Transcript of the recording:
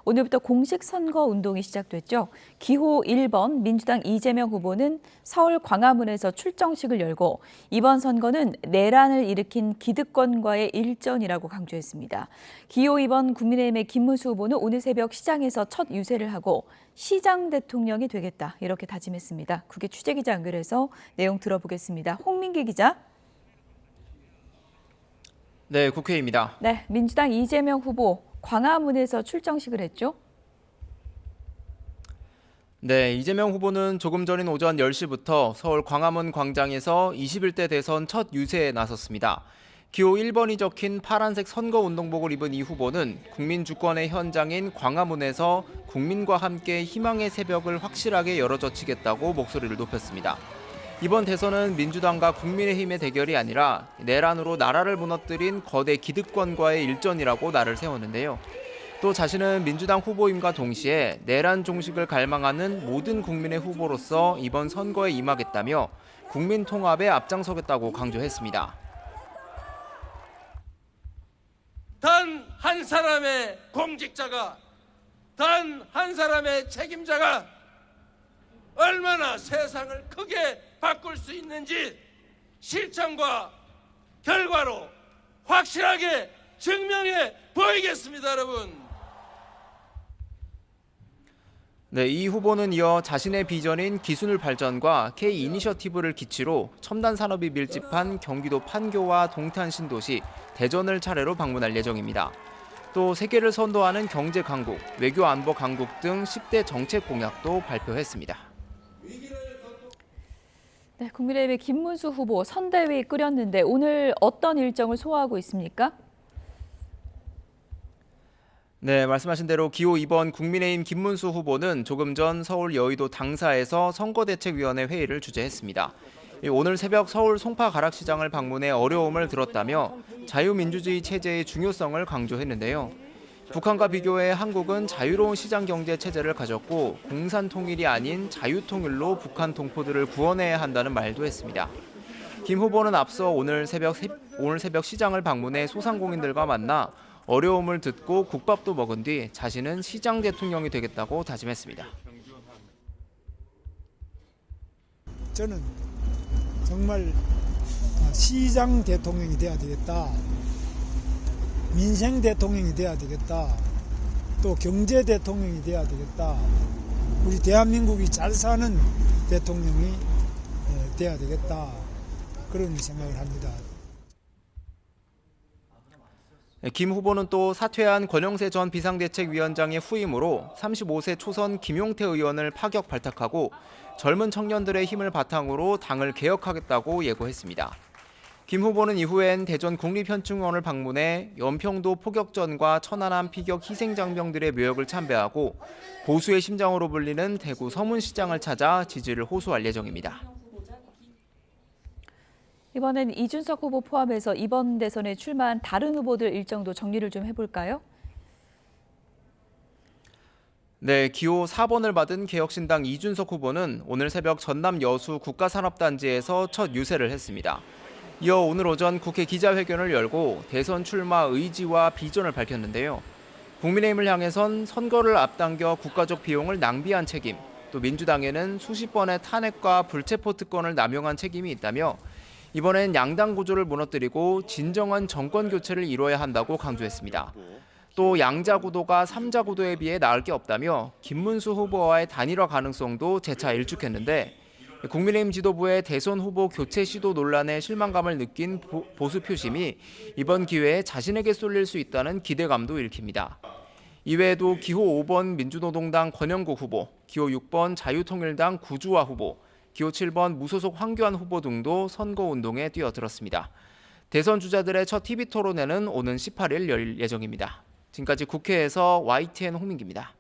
오늘부터 공식 선거 운동이 시작됐죠. 기호 1번 민주당 이재명 후보는 서울 광화문에서 출정식을 열고 이번 선거는 내란을 일으킨 기득권과의 일전이라고 강조했습니다. 기호 2번 국민의힘의 김문수 후보는 오늘 새벽 시장에서 첫 유세를 하고 시장 대통령이 되겠다 이렇게 다짐했습니다. 국회 취재기자 연결해서 내용 들어보겠습니다. 홍민기 기자. 네, 국회입니다. 네, 민주당 이재명 후보 광화문에서 출정식을 했죠. 네, 이재명 후보는 조금 전인 오전 10시부터 서울 광화문 광장에서 21대 대선 첫 유세에 나섰습니다. 기호 1번이 적힌 파란색 선거운동복을 입은 이 후보는 국민 주권의 현장인 광화문에서 국민과 함께 희망의 새벽을 확실하게 열어젖히겠다고 목소리를 높였습니다. 이번 대선은 민주당과 국민의힘의 대결이 아니라 내란으로 나라를 무너뜨린 거대 기득권과의 일전이라고 날을 세웠는데요. 또 자신은 민주당 후보임과 동시에 내란 종식을 갈망하는 모든 국민의 후보로서 이번 선거에 임하겠다며 국민 통합에 앞장서겠다고 강조했습니다. 단 한 사람의 공직자가, 단 한 사람의 책임자가 얼마나 세상을 크게 바꿀 수 있는지 실천과 결과로 확실하게 증명해 보이겠습니다, 여러분. 네, 이 후보는 이어 자신의 비전인 기순을 발전과 K 이니셔티브를 기치로 첨단 산업이 밀집한 경기도 판교와 동탄 신도시, 대전을 차례로 방문할 예정입니다. 또 세계를 선도하는 경제 강국, 외교 안보 강국 등 10대 정책 공약도 발표했습니다. 네, 국민의힘의 김문수 후보 선대위 꾸렸는데 오늘 어떤 일정을 소화하고 있습니까? 네, 말씀하신 대로 기호 2번 국민의힘 김문수 후보는 조금 전 서울 여의도 당사에서 선거대책위원회 회의를 주재했습니다. 오늘 새벽 서울 송파 가락시장을 방문해 어려움을 들었다며 자유민주주의 체제의 중요성을 강조했는데요. 북한과 비교해 한국은 자유로운 시장 경제 체제를 가졌고 공산 통일이 아닌 자유통일로 북한 동포들을 구원해야 한다는 말도 했습니다. 김 후보는 앞서 오늘 새벽 시장을 방문해 소상공인들과 만나 어려움을 듣고 국밥도 먹은 뒤 자신은 시장 대통령이 되겠다고 다짐했습니다. 저는 정말 시장 대통령이 돼야 되겠다. 민생 대통령이 돼야 되겠다. 또 경제 대통령이 돼야 되겠다. 우리 대한민국이 잘 사는 대통령이 돼야 되겠다. 그런 생각을 합니다. 김 후보는 또 사퇴한 권영세 전 비상대책위원장의 후임으로 35세 초선 김용태 의원을 파격 발탁하고 젊은 청년들의 힘을 바탕으로 당을 개혁하겠다고 예고했습니다. 김 후보는 이후엔 대전 국립현충원을 방문해 연평도 포격전과 천안함 피격 희생장병들의 묘역을 참배하고 보수의 심장으로 불리는 대구 서문시장을 찾아 지지를 호소할 예정입니다. 이번엔 이준석 후보 포함해서 이번 대선에 출마한 다른 후보들 일정도 정리를 좀 해볼까요? 네, 기호 4번을 받은 개혁신당 이준석 후보는 오늘 새벽 전남 여수 국가산업단지에서 첫 유세를 했습니다. 이어 오늘 오전 국회 기자회견을 열고 대선 출마 의지와 비전을 밝혔는데요. 국민의힘을 향해선 선거를 앞당겨 국가적 비용을 낭비한 책임, 또 민주당에는 수십 번의 탄핵과 불체포 특권을 남용한 책임이 있다며 이번엔 양당 구조를 무너뜨리고 진정한 정권 교체를 이뤄야 한다고 강조했습니다. 또 양자 구도가 3자 구도에 비해 나을 게 없다며 김문수 후보와의 단일화 가능성도 재차 일축했는데 국민의힘 지도부의 대선 후보 교체 시도 논란에 실망감을 느낀 보수 표심이 이번 기회에 자신에게 쏠릴 수 있다는 기대감도 일킵니다. 이외에도 기호 5번 민주노동당 권영국 후보, 기호 6번 자유통일당 구주화 후보, 기호 7번 무소속 황교안 후보 등도 선거운동에 뛰어들었습니다. 대선 주자들의 첫 TV 토론회는 오는 18일 열릴 예정입니다. 지금까지 국회에서 YTN 홍민기입니다.